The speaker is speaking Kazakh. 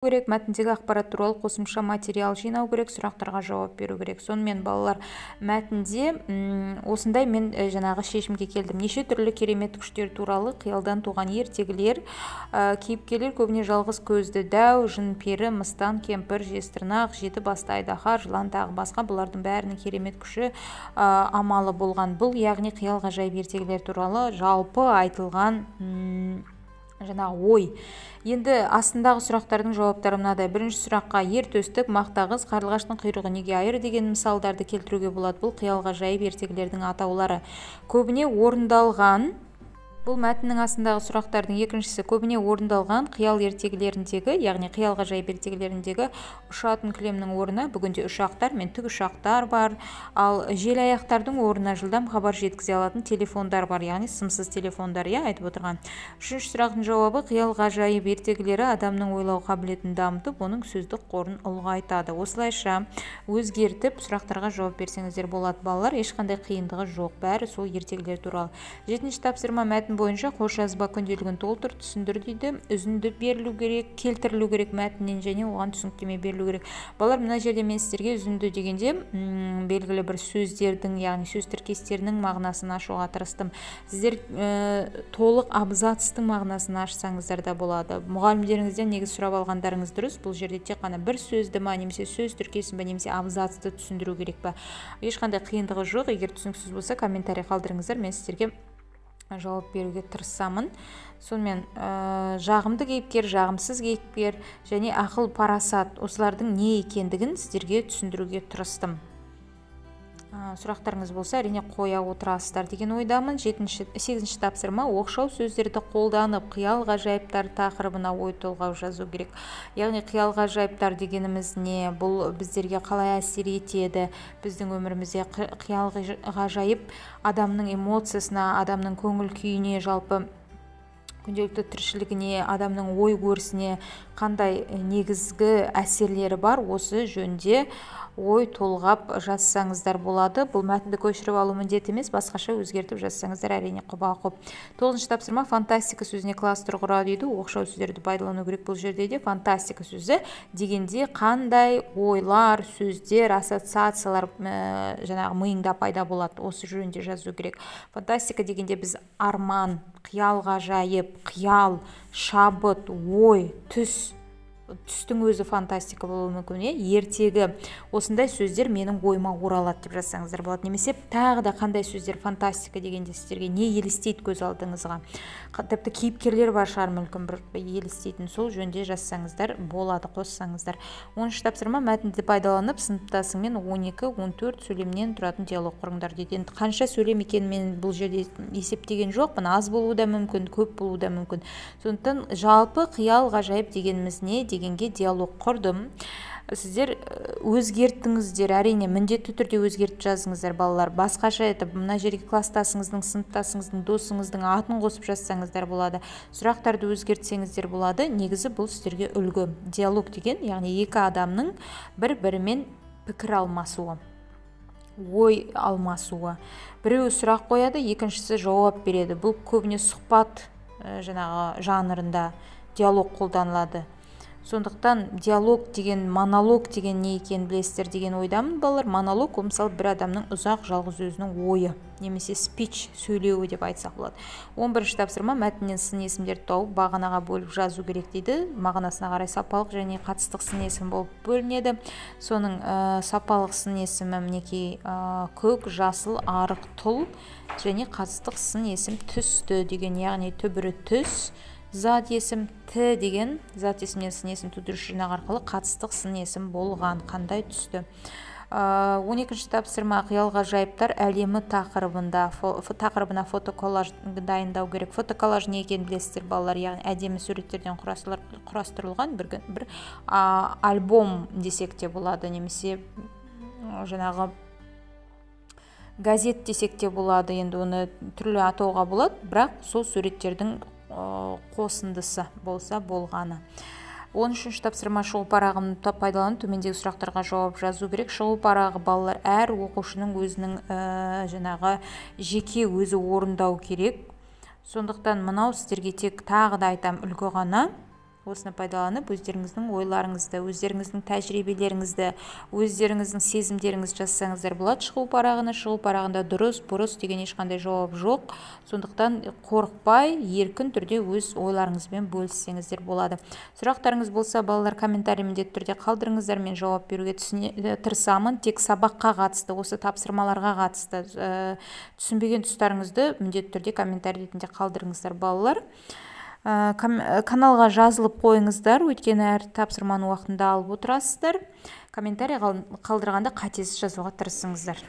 керек, мәтіндегі ақпарат туралы қосымша материал жинау керек, сұрақтарға жауап беру керек. Сонымен балалар, мәтінде осындай мен жаңағы шешімге келдім. Неше түрлі керемет күштер туралы қиялдан туған ертегілер, кейіпкерлер көбіне жалғыз көзді дәу, жын пері, мыстан, кемпір, жезтырнақ, жеті басты айдаһар, жылан тағы басқа, бұлардың бәрінің керемет күші амалы болған. Бұл яғни қиял ғажайып ертегілер туралы жалпы айтылған жаңағы ой. Енді астындағы сұрақтардың жауаптары мынадай. Бірінші сұраққа ер төстік, мақтағыз, қарлығаштың құйрығы неге айыр деген мысалдарды келтіруге болады. Бұл қиял ғажайып ертегілердің атаулары. Көбіне орындалған. Бұл мәтіннің астындағы сұрақтардың екіншісі көбіне орындалған қиял ертегілеріндегі, яғни қиял ғажайып ертегілеріндегі ұшатын кілемнің орнына бүгінде ұшақтар мен тікұшақтар бар, ал жел аяқтардың орнына жылдам хабар жеткізе алатын телефондар бар, яғни сымсыз телефондар, айтып отырған. Үшінші сұрақтың жауабы қиял ғажайып ертегілері адамның ойлау қабілетін дамытып, оның сөздік қорын ұлғайтады. Осылайша өзгертіп сұрақтарға жауап берсеңіздер болады балалар, ешқандай қиындығы жоқ, бәрі сол ертегілер туралы. Жетінші тапсырма мәтін бойынша қос жазба күнделігін толтыр, түсіндір дейді. Үзінді берілу керек, келтірілу керек мәтіннен және оған түсініктеме берілу керек. Балалар, мына жерде мен сіздерге үзінді дегенде белгілі бір сөздердің, яғни сөз тіркестерінің мағынасын ашуға тырыстым. Сіздер толық абзацтың мағынасын ашсаңыздар да болады. Мұғалімдеріңізден негіз сұрап алғандарыңыз дұрыс. Бұл жерде тек қана бір сөзді ма, немесе сөз тіркесін бе, немесе абзацты түсіндіру керек па. Ешқандай қиындығы жоқ. Егер түсініксіз болса, комментарий қалдырыңыздар, мен сіздерге жауап беруге тырысамын. Сонымен жағымды кейіпкер, жағымсыз кейіпкер және ақыл парасат, осылардың не екендігін сіздерге түсіндіруге тырыстым. Сұрақтарыңыз болса, әрине қоя отырасыздар деген ойдамын. 8-ші тапсырма оқшау сөздерді қолданып қиял ғажайыптар тақырыбына ой толғау жазу керек. Яғни қиял ғажайыптар дегеніміз не? Бұл біздерге қалай әсер етеді? Біздің өмірімізде қиял ғажайып адамның эмоциясына, адамның көңіл күйіне, жалпы күнделікті тіршілігіне, адамның ой өрісіне қандай негізгі әсерлері бар? Осы жөнде ой толғап жазсаңыздар болады. Бұл мәтінді көшіріп алу міндет емес, басқаша өзгертіп жазсаңыздар әрине құба-құп. 9-ші тапсырма фантастика сөзіне кластер құрады дейді. Оқшау сөздерді пайдалану керек. Бұл жерде де фантастика сөзі дегенде қандай ойлар, сөздер, ассоциациялар жаңағы миыңда пайда болады. Осы жөнде жазу керек. Фантастика дегенде біз арман, қиял ғажайып, қиял, шабыт, ой, түстің өзі фантастика болуы мүмкін. Ертегі осындай сөздер менің ойыма оралады деп жазсаңыздар болады. Немесе тағы да қандай сөздер фантастика дегенде сіздерге не елестейді көз алдыңызға? Тіпті кейіпкерлер бар шығар мүмкін бір елестейтін, сол жөнде жазсаңыздар болады, қоссаңыздар. 10-ші тапсырма мәтінді пайдаланып сыныптасыңмен 12-14 сөйлемнен тұратын диалог құрыңдар дейді. Енді қанша сөйлем екенін мен бұл жерде есептеген жоқпын, аз болуы да мүмкін, көп болуы да мүмкін. Сондықтан жалпы қиял ғажайып дегеніміз не дегенге диалог құрдым. Сіздер өзгерттіңіздер, әрине міндетті түрде өзгертіп жазыңыздар балалар. Басқаша етіп, мына жерге класстасыңыздың, сыныптасыңыздың, досыңыздың атын қосып жазсаңыздар болады. Сұрақтарды өзгертсеңіздер болады. Негізі бұл сіздерге үлгі. Диалог деген, яғни екі адамның бір-бірімен пікір алмасуы, ой алмасуы. Біреуі сұрақ қояды, екіншісі жауап береді. Бұл көбіне сұхбат жаңағы жанрында диалог қолданылады. Сондықтан диалог деген, монолог деген не екенін білесіздер деген ойдамын балалар. Монолог ол мысалы бір адамның ұзақ жалғыз өзінің ойы, немесе спич, сөйлеуі деп айтсақ болады. 11-ші тапсырма мәтіннен сын есімдерді тауып бағанаға бөліп жазу керек дейді. Мағынасына қарай сапалық және қатыстық сын есім болып бөлінеді. Соның сапалық сын есімі мінекей көк, жасыл, арық, тұл және қатыстық сын есім түсті деген, яғни түбірі түс, зат есім, т деген зат есімнен сын есім тудырушы жинақ арқылы қатыстық сын есім болған, қандай түсті. 12-ші тапсырма қиял ғажайыптар әлемі тақырыбына фотоколлаж дайындау керек. Фотоколлаж не екенін білесіздер балалар, яғни әдемі суреттерден құрастырылған бір альбом десек те болады, немесе жаңағы газет десек те болады. Енді оны түрлі атауға болады, бірақ сол суреттердің қосындысы болса болғаны. 13-ші тапсырма шығу парағын пайдаланып төмендегі сұрақтарға жауап жазу керек. Шығу парағы балалар әр оқушының өзінің жаңағы жеке өзі орындау керек. Сондықтан мынау сіздерге тек тағы да айтам үлгі ғана. осыны пайдаланып өздеріңіздің ойларыңызды, өздеріңіздің тәжірибелеріңізді, өздеріңіздің сезімдеріңізді жазсаңыздар болады шығу парағына. Шығу парағында дұрыс, бұрыс деген ешқандай жауап жоқ. Сондықтан қорықпай, еркін түрде өз ойларыңызбен бөліссеңіздер болады. Сұрақтарыңыз болса, балалар, комментарий міндетті түрде қалдырыңыздар, мен жауап беруге тырысамын. Тек сабаққа қатысты, осы тапсырмаларға қатысты түсінбеген тұстарыңызды міндетті түрде комментарий ретінде қалдырыңыздар балалар. Каналға жазылып қойыңыздар, өйткені әр тапсырманы уақытында алып отырасыздар. Комментарий қалдырғанда қатесіз жазуға тырысыңыздар.